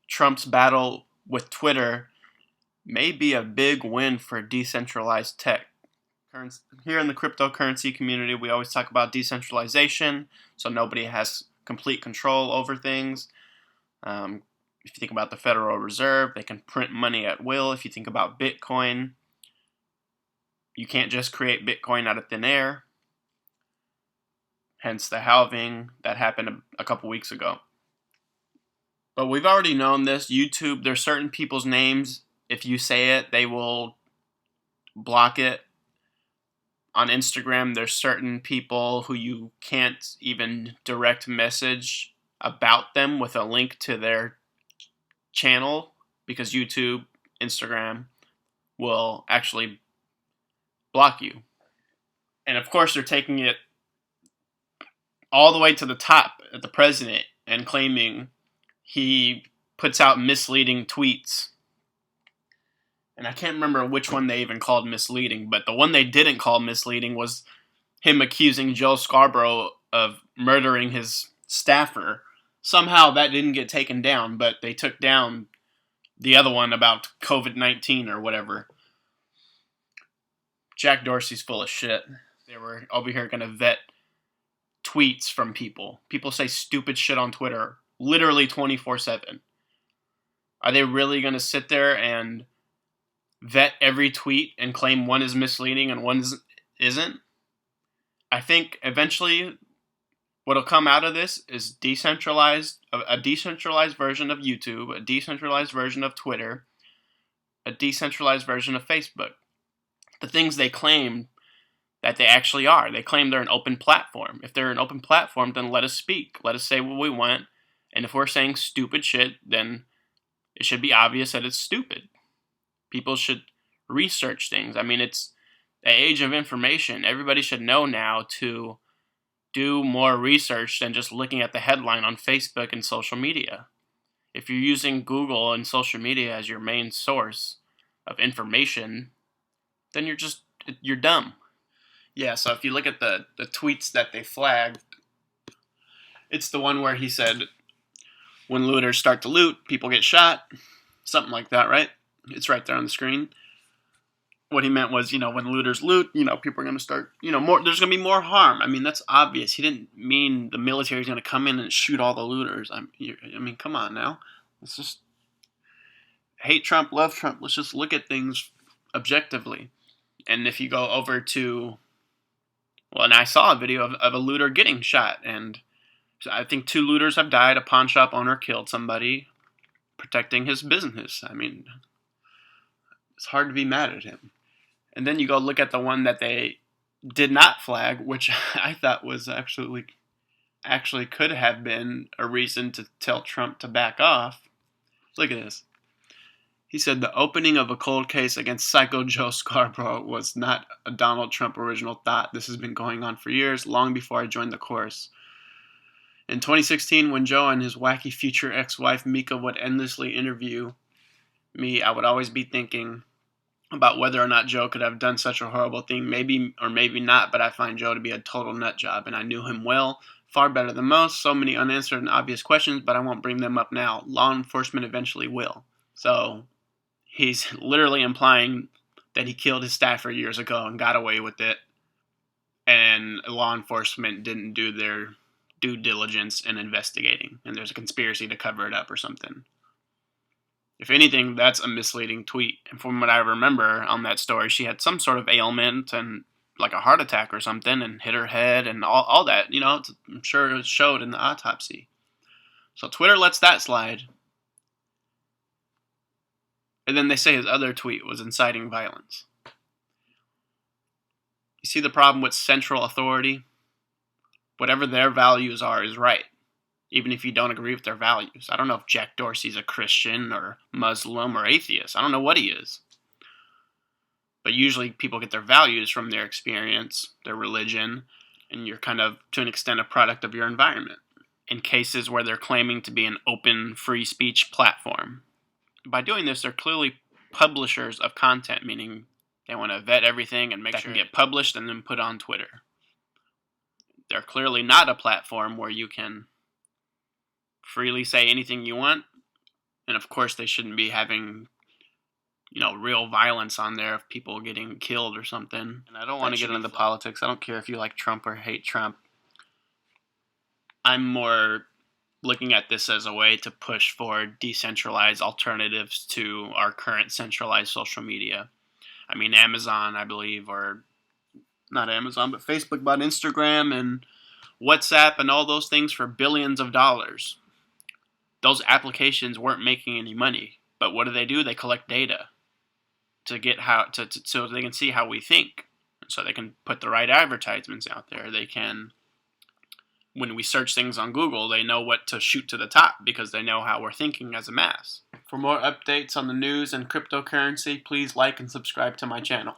Trump's battle with Twitter may be a big win for decentralized tech. Here in the cryptocurrency community, we always talk about decentralization, so nobody has complete control over things. If you think about the Federal Reserve, they can print money at will. If you think about Bitcoin, you can't just create Bitcoin out of thin air. Hence the halving that happened a couple weeks ago. But we've already known this. YouTube, there's certain people's names. If you say it, they will block it. On Instagram, there's certain people who you can't even direct message about them with a link to their channel because YouTube, Instagram will actually block you. And of course, they're taking it all the way to the top at the president and claiming he puts out misleading tweets. And I can't remember which one they even called misleading, but the one they didn't call misleading was him accusing Joe Scarborough of murdering his staffer. Somehow that didn't get taken down, but they took down the other one about COVID-19 or whatever. Jack Dorsey's full of shit. They were over here going to vet tweets from people. People say stupid shit on Twitter literally 24/7. Are they really going to sit there and vet every tweet and claim one is misleading and one isn't? I think eventually what'll come out of this is a decentralized version of YouTube, a decentralized version of Twitter, a decentralized version of Facebook. The things they claim that they actually are. They claim they're an open platform. If they're an open platform, then let us speak. Let us say what we want. And if we're saying stupid shit, then it should be obvious that it's stupid. People should research things. I mean, it's the age of information. Everybody should know now to do more research than just looking at the headline on Facebook and social media. If you're using Google and social media as your main source of information, then you're dumb. Yeah, so if you look at the tweets that they flagged, it's the one where he said, when looters start to loot, people get shot. Something like that, right? It's right there on the screen. What he meant was, when looters loot, people are going to start, more. There's going to be more harm. I mean, that's obvious. He didn't mean the military is going to come in and shoot all the looters. I mean, come on now. Let's just hate Trump, love Trump. Let's just look at things objectively. And if you go over to, and I saw a video of a looter getting shot, and I think 2 looters have died. A pawn shop owner killed somebody protecting his business. I mean, it's hard to be mad at him. And then you go look at the one that they did not flag, which I thought was actually could have been a reason to tell Trump to back off. Look at this. He said the opening of a cold case against Psycho Joe Scarborough was not a Donald Trump original thought. This has been going on for years, long before I joined the course. In 2016, when Joe and his wacky future ex-wife Mika would endlessly interview me, I would always be thinking about whether or not Joe could have done such a horrible thing, maybe or maybe not, but I find Joe to be a total nut job, and I knew him well, far better than most, so many unanswered and obvious questions, but I won't bring them up now. Law enforcement eventually will. So he's literally implying that he killed his staffer years ago and got away with it, and law enforcement didn't do their due diligence in investigating, and there's a conspiracy to cover it up or something. If anything, that's a misleading tweet. And from what I remember on that story, she had some sort of ailment and like a heart attack or something and hit her head and all that. I'm sure it showed in the autopsy. So Twitter lets that slide. And then they say his other tweet was inciting violence. You see the problem with central authority? Whatever their values are is right, even if you don't agree with their values. I don't know if Jack Dorsey's a Christian or Muslim or atheist. I don't know what he is. But usually people get their values from their experience, their religion, and you're kind of, to an extent, a product of your environment. In cases where they're claiming to be an open, free speech platform. By doing this, they're clearly publishers of content, meaning they want to vet everything and make sure it can get published and then put on Twitter. They're clearly not a platform where you can freely say anything you want And of course, they shouldn't be having, real violence on there of people getting killed or something. And I don't want to get into the politics. I don't care if you like Trump or hate Trump. I'm more looking at this as a way to push for decentralized alternatives to our current centralized social media. I mean, Amazon, I believe, or not Amazon, but Facebook bought Instagram and WhatsApp and all those things for billions of dollars. Those applications weren't making any money, but what do? They collect data to get so they can see how we think, so they can put the right advertisements out there. They can, when we search things on Google, they know what to shoot to the top because they know how we're thinking as a mass. For more updates on the news and cryptocurrency, please like and subscribe to my channel.